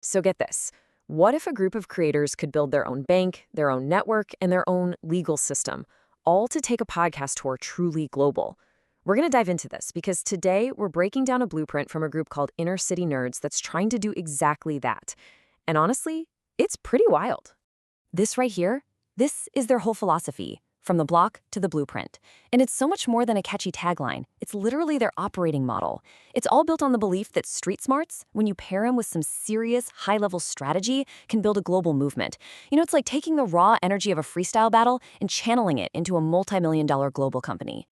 So get this. What if a group of creators could build their own bank, their own network, and their own legal system, all to take a podcast tour truly global? We're going to dive into this because today we're breaking down a blueprint from a group called Inner City Nerds that's trying to do exactly that. And honestly, it's pretty wild. This right here, this is their whole philosophy, from the block to the blueprint. And it's so much more than a catchy tagline. It's literally their operating model. It's all built on the belief that street smarts, when you pair them with some serious, high-level strategy, can build a global movement. It's like taking the raw energy of a freestyle battle and channeling it into a multi-million-dollar global company.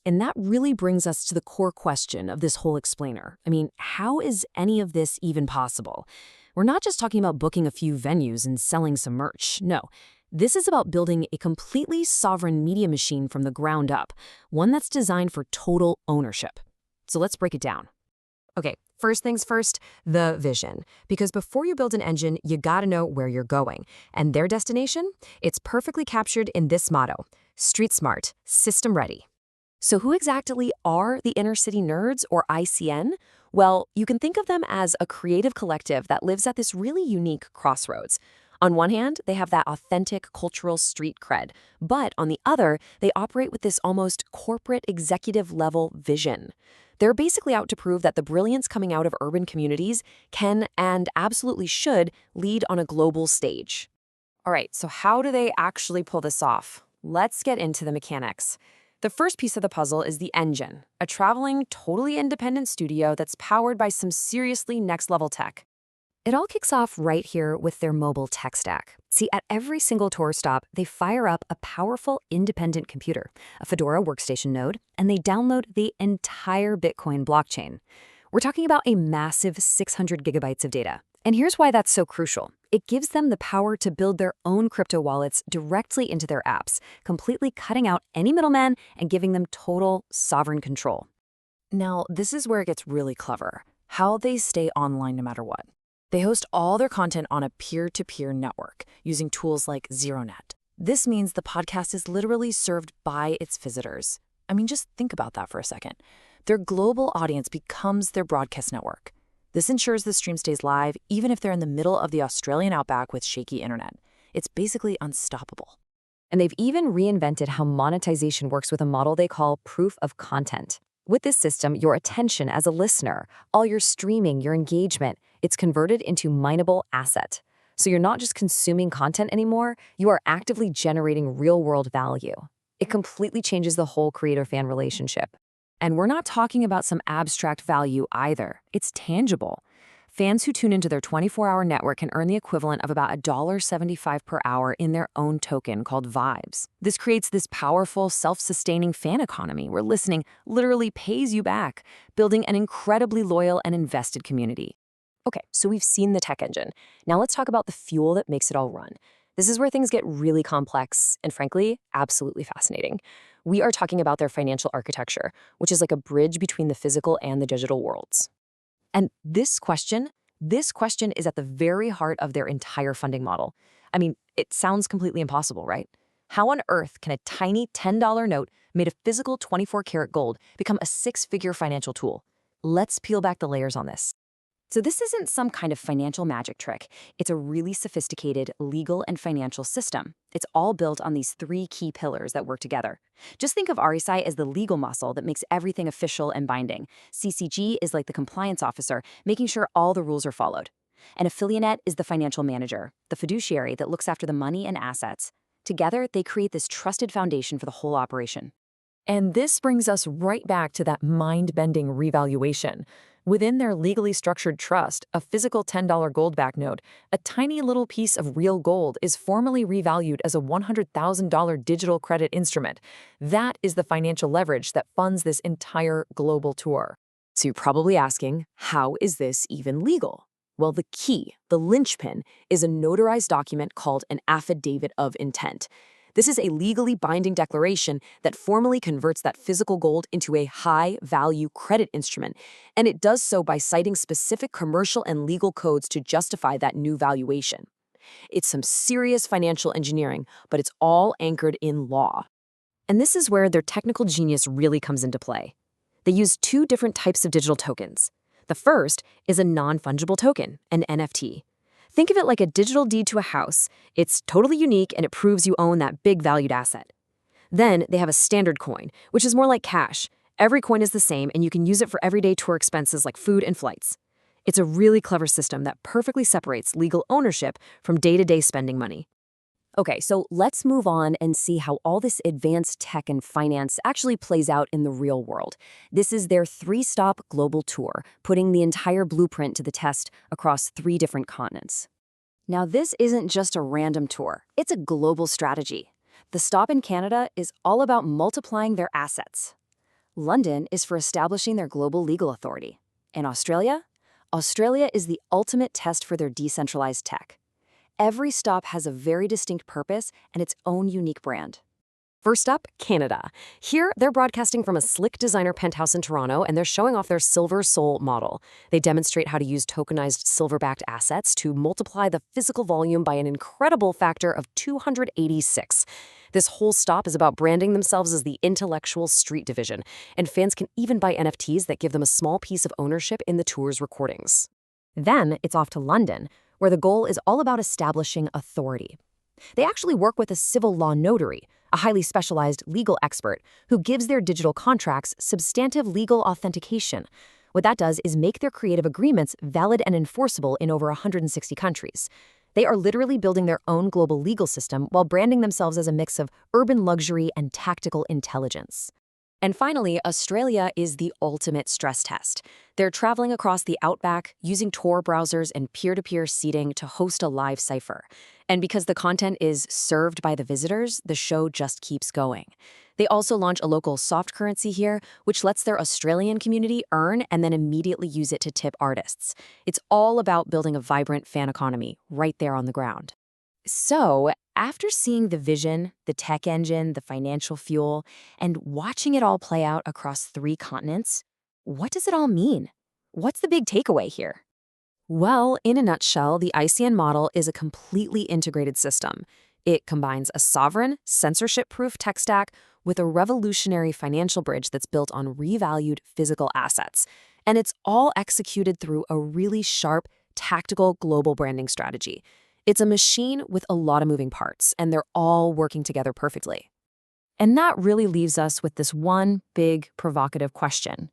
And that really brings us to the core question of this whole explainer. How is any of this even possible? We're not just talking about booking a few venues and selling some merch. No. This is about building a completely sovereign media machine from the ground up, one that's designed for total ownership. So let's break it down. Okay, first things first, the vision. Because before you build an engine, you gotta know where you're going. And their destination? It's perfectly captured in this motto: Street Smart, System Ready. So who exactly are the Inner City Nerds, or ICN? Well, you can think of them as a creative collective that lives at this really unique crossroads. On one hand, they have that authentic cultural street cred, but on the other, they operate with this almost corporate executive-level vision. They're basically out to prove that the brilliance coming out of urban communities can and absolutely should lead on a global stage. All right, so how do they actually pull this off? Let's get into the mechanics. The first piece of the puzzle is the engine, a traveling, totally independent studio that's powered by some seriously next-level tech. It all kicks off right here with their mobile tech stack. See, at every single tour stop, they fire up a powerful independent computer, a Fedora workstation node, and they download the entire Bitcoin blockchain. We're talking about a massive 600 gigabytes of data. And here's why that's so crucial. It gives them the power to build their own crypto wallets directly into their apps, completely cutting out any middleman and giving them total sovereign control. Now, this is where it gets really clever. How they stay online no matter what. They host all their content on a peer-to-peer network using tools like ZeroNet. This means the podcast is literally served by its visitors. Just think about that for a second. Their global audience becomes their broadcast network. This ensures the stream stays live even if they're in the middle of the Australian outback with shaky internet. It's basically unstoppable. And they've even reinvented how monetization works with a model they call proof of content. With this system, your attention as a listener, all your streaming, your engagement, it's converted into mineable asset. So you're not just consuming content anymore, you are actively generating real-world value. It completely changes the whole creator-fan relationship. And we're not talking about some abstract value either. It's tangible. Fans who tune into their 24-hour network can earn the equivalent of about $1.75 per hour in their own token called Vibes. This creates this powerful, self-sustaining fan economy where listening literally pays you back, building an incredibly loyal and invested community. Okay, so we've seen the tech engine. Now let's talk about the fuel that makes it all run. This is where things get really complex and, frankly, absolutely fascinating. We are talking about their financial architecture, which is like a bridge between the physical and the digital worlds. And this question is at the very heart of their entire funding model. It sounds completely impossible, right? How on earth can a tiny $10 note made of physical 24-karat gold become a six-figure financial tool? Let's peel back the layers on this. So this isn't some kind of financial magic trick. It's a really sophisticated legal and financial system. It's all built on these three key pillars that work together. Just think of RSI as the legal muscle that makes everything official and binding. CCG is like the compliance officer, making sure all the rules are followed. And Affiliate is the financial manager, the fiduciary that looks after the money and assets. Together, they create this trusted foundation for the whole operation. And this brings us right back to that mind-bending revaluation. Within their legally structured trust, a physical $10 gold-backed note, a tiny little piece of real gold is formally revalued as a $100,000 digital credit instrument. That is the financial leverage that funds this entire global tour. So you're probably asking, how is this even legal? Well, the key, the linchpin, is a notarized document called an affidavit of intent. This is a legally binding declaration that formally converts that physical gold into a high-value credit instrument, and it does so by citing specific commercial and legal codes to justify that new valuation. It's some serious financial engineering, but it's all anchored in law. And this is where their technical genius really comes into play. They use two different types of digital tokens. The first is a non-fungible token, an NFT. Think of it like a digital deed to a house. It's totally unique and it proves you own that big valued asset. Then they have a standard coin, which is more like cash. Every coin is the same and you can use it for everyday tour expenses like food and flights. It's a really clever system that perfectly separates legal ownership from day-to-day spending money. Okay, so let's move on and see how all this advanced tech and finance actually plays out in the real world. This is their three-stop global tour, putting the entire blueprint to the test across 3 different continents. Now, this isn't just a random tour. It's a global strategy. The stop in Canada is all about multiplying their assets. London is for establishing their global legal authority. And Australia? Australia is the ultimate test for their decentralized tech. Every stop has a very distinct purpose and its own unique brand. First up, Canada. Here, they're broadcasting from a slick designer penthouse in Toronto, and they're showing off their Silver Soul model. They demonstrate how to use tokenized silver-backed assets to multiply the physical volume by an incredible factor of 286. This whole stop is about branding themselves as the intellectual street division, and fans can even buy NFTs that give them a small piece of ownership in the tour's recordings. Then it's off to London, where the goal is all about establishing authority. They actually work with a civil law notary, a highly specialized legal expert who gives their digital contracts substantive legal authentication. What that does is make their creative agreements valid and enforceable in over 160 countries. They are literally building their own global legal system while branding themselves as a mix of urban luxury and tactical intelligence. And finally, Australia is the ultimate stress test. They're traveling across the outback, using Tor browsers and peer-to-peer seating to host a live cipher. And because the content is served by the visitors, the show just keeps going. They also launch a local soft currency here, which lets their Australian community earn and then immediately use it to tip artists. It's all about building a vibrant fan economy right there on the ground. So, after seeing the vision, the tech engine, the financial fuel, and watching it all play out across 3 continents, what does it all mean? What's the big takeaway here? Well, in a nutshell, the ICN model is a completely integrated system. It combines a sovereign, censorship-proof tech stack with a revolutionary financial bridge that's built on revalued physical assets. And it's all executed through a really sharp, tactical global branding strategy. It's a machine with a lot of moving parts, and they're all working together perfectly. And that really leaves us with this one big, provocative question.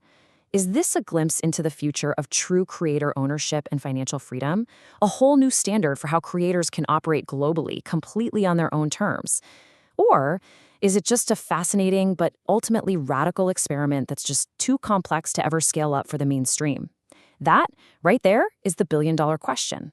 Is this a glimpse into the future of true creator ownership and financial freedom? A whole new standard for how creators can operate globally, completely on their own terms? Or is it just a fascinating but ultimately radical experiment that's just too complex to ever scale up for the mainstream? That, right there, is the billion-dollar question.